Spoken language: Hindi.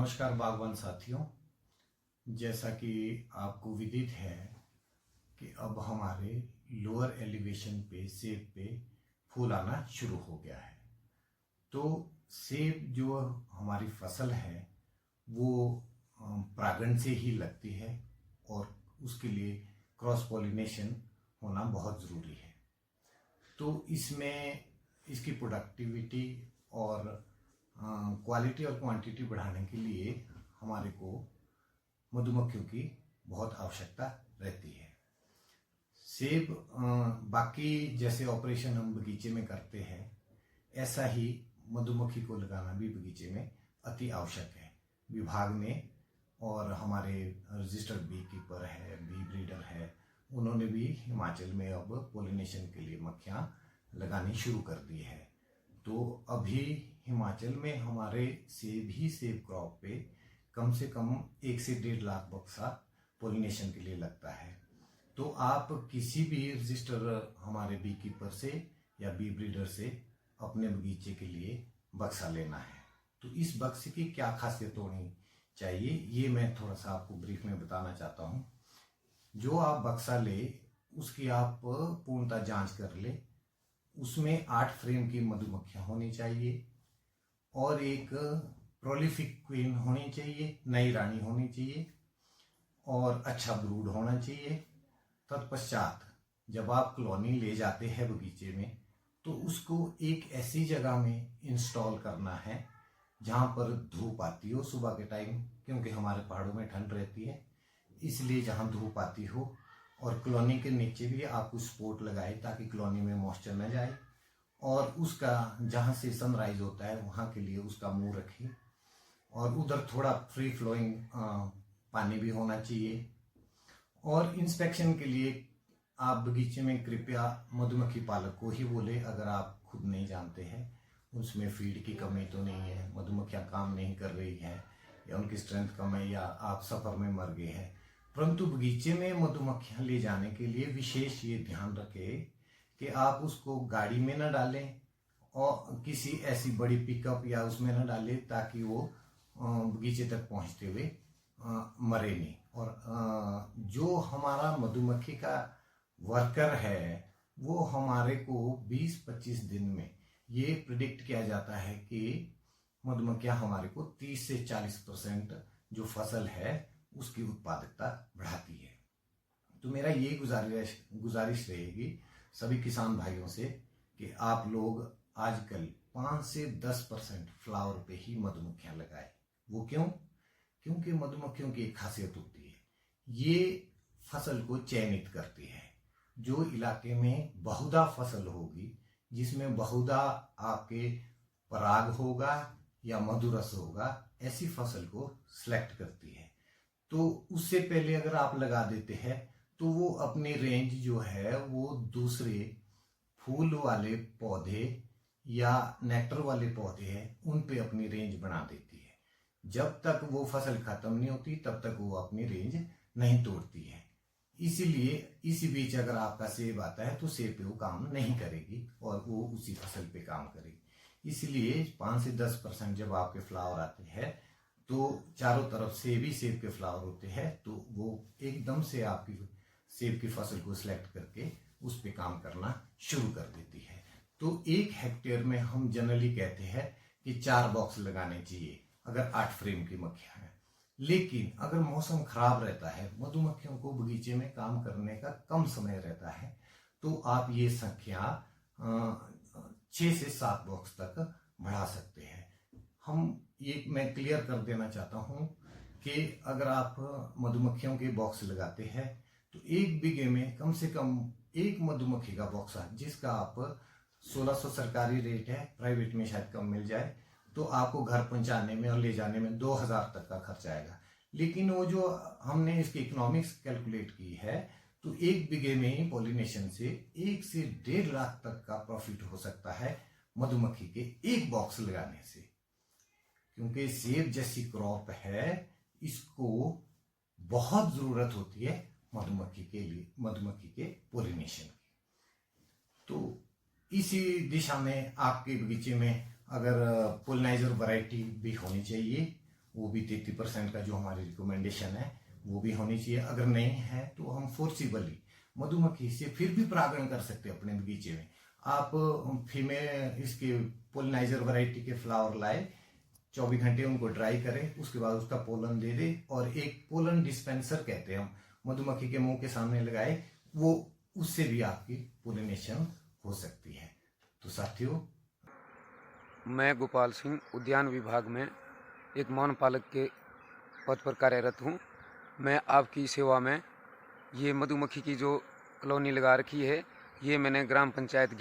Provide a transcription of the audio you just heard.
नमस्कार बागवान साथियों। जैसा कि आपको विदित है कि अब हमारे लोअर एलिवेशन पे सेब पे फूल आना शुरू हो गया है। तो सेब जो हमारी फसल है वो परागण से ही लगती है और उसके लिए क्रॉस पॉलिनेशन होना बहुत ज़रूरी है। तो इसमें इसकी प्रोडक्टिविटी और क्वालिटी और क्वांटिटी बढ़ाने के लिए हमारे को मधुमक्खियों की बहुत आवश्यकता रहती है। सेब बाकी जैसे ऑपरेशन हम बगीचे में करते हैं ऐसा ही मधुमक्खी को लगाना भी बगीचे में अति आवश्यक है। विभाग ने और हमारे रजिस्टर्ड बी कीपर है, बी ब्रीडर है, उन्होंने भी हिमाचल में अब पोलिनेशन के लिए मक्खियाँ लगानी शुरू कर दी है। तो अभी हिमाचल में हमारे सेब क्रॉप पे कम से कम 1 से 1.5 लाख बक्सा पोलिनेशन के लिए लगता है। तो आप किसी भी रजिस्टर हमारे बी कीपर से या बी ब्रीडर से अपने बगीचे के लिए बक्सा लेना है। तो इस बक्से की क्या खासियत होनी चाहिए ये मैं थोड़ा सा आपको ब्रीफ में बताना चाहता हूँ। जो आप बक्सा ले उसकी आप पूर्णतः जांच कर ले। उसमें 8 फ्रेम की मधुमक्खियां होनी चाहिए और एक प्रोलिफिक क्वीन होनी चाहिए, नई रानी होनी चाहिए और अच्छा ब्रूड होना चाहिए। तत्पश्चात जब आप कॉलोनी ले जाते हैं बगीचे में तो उसको एक ऐसी जगह में इंस्टॉल करना है जहाँ पर धूप आती हो सुबह के टाइम, क्योंकि हमारे पहाड़ों में ठंड रहती है, इसलिए जहाँ धूप आती हो। और कॉलोनी के नीचे भी आप कुछ सपोर्ट लगाए ताकि कॉलोनी में मॉइस्चर न जाए, और उसका जहाँ से सनराइज होता है वहाँ के लिए उसका मुंह रखें और उधर थोड़ा फ्री फ्लोइंग पानी भी होना चाहिए। और इंस्पेक्शन के लिए आप बगीचे में कृपया मधुमक्खी पालक को ही बोले, अगर आप खुद नहीं जानते हैं उसमें फीड की कमी तो नहीं है, मधुमक्खियाँ काम नहीं कर रही हैं या उनकी स्ट्रेंथ कम है या आप सफ़र में मर गए हैं। परंतु बगीचे में मधुमक्खियाँ ले जाने के लिए विशेष ये ध्यान रखें कि आप उसको गाड़ी में न डालें और किसी ऐसी बड़ी पिकअप या उसमें न डालें ताकि वो बगीचे तक पहुंचते हुए मरे नहीं। और जो हमारा मधुमक्खी का वर्कर है वो हमारे को 20-25 दिन में ये प्रिडिक्ट किया जाता है कि मधुमक्खियाँ हमारे को 30 से 40% जो फसल है उसकी उत्पादकता बढ़ाती है। तो मेरा ये गुजारिश रहेगी सभी किसान भाइयों से कि आप लोग आजकल 5 से 10% फ्लावर पे ही मधुमक्खियां लगाएं। वो क्यों? क्योंकि मधुमक्खियों की एक खासियत होती है, ये फसल को चयनित करती है। जो इलाके में बहुधा फसल होगी, जिसमें बहुधा आपके पराग होगा या मधुरस होगा, ऐसी फसल को सिलेक्ट करती है। तो उससे पहले अगर आप लगा देते हैं तो वो अपनी रेंज जो है वो दूसरे फूल वाले पौधे या नेक्टर वाले पौधे हैं उन पे अपनी रेंज बना देती है। जब तक वो फसल खत्म नहीं होती तब तक वो अपनी रेंज नहीं तोड़ती है। इसीलिए इसी बीच अगर आपका सेब आता है तो सेब पे वो काम नहीं करेगी और वो उसी फसल पे काम करेगी। इसलिए 5 से 10% जब आपके फ्लावर आते हैं तो चारों तरफ सेब ही सेब के फ्लावर होते हैं, तो वो एकदम से आपकी सेब की फसल को सिलेक्ट करके उस पे काम करना शुरू कर देती है। तो 1 हेक्टेयर में हम जनरली कहते हैं कि 4 बॉक्स लगाने चाहिए अगर 8 फ्रेम की मक्खियां हैं। लेकिन अगर मौसम खराब रहता है, मधुमक्खियों को बगीचे में काम करने का कम समय रहता है, तो आप ये संख्या 6 से 7 बॉक्स तक बढ़ा सकते हैं। मैं क्लियर कर देना चाहता हूं कि अगर आप मधुमक्खियों के बॉक्स लगाते हैं तो 1 बीघे में कम से कम 1 मधुमक्खी का बॉक्सा, जिसका आप 1600 सरकारी रेट है, प्राइवेट में शायद कम मिल जाए, तो आपको घर पहुंचाने में और ले जाने में 2000 तक का खर्च आएगा। लेकिन वो जो हमने इसकी इकोनॉमिक्स कैलकुलेट की है तो 1 बीघे में ही पॉलिनेशन से 1 से 1.5 लाख तक का प्रॉफिट हो सकता है मधुमक्खी के 1 बॉक्स लगाने से। क्योंकि सेब जैसी क्रॉप है, इसको बहुत जरूरत होती है मधुमक्खी के लिए, मधुमक्खी के पोलिनेशन की। तो इसी दिशा में आपके बगीचे में अगर पोलिनाइजर वैरायटी भी होनी चाहिए, वो भी 33% का जो हमारी रिकमेंडेशन है वो भी होनी चाहिए। अगर नहीं है तो हम फोर्सिबली मधुमक्खी से फिर भी परागण कर सकते हैं अपने बगीचे में। आप फीमेल इसके पोलिनाइजर वैरायटी के फ्लावर लाए, 24 घंटे उनको ड्राई करें, उसके बाद उसका पोलन दे दे, और एक पोलन डिस्पेंसर कहते हैं हम, मधुमक्खी के मुंह के सामने लगाए, वो उससे भी आपकी पोलिनेशन हो सकती है। तो साथियों, मैं गोपाल सिंह उद्यान विभाग में एक मौन पालक के पद पर कार्यरत हूँ। मैं आपकी सेवा में ये मधुमक्खी की जो कॉलोनी लगा रखी है, ये मैंने ग्राम पंचायत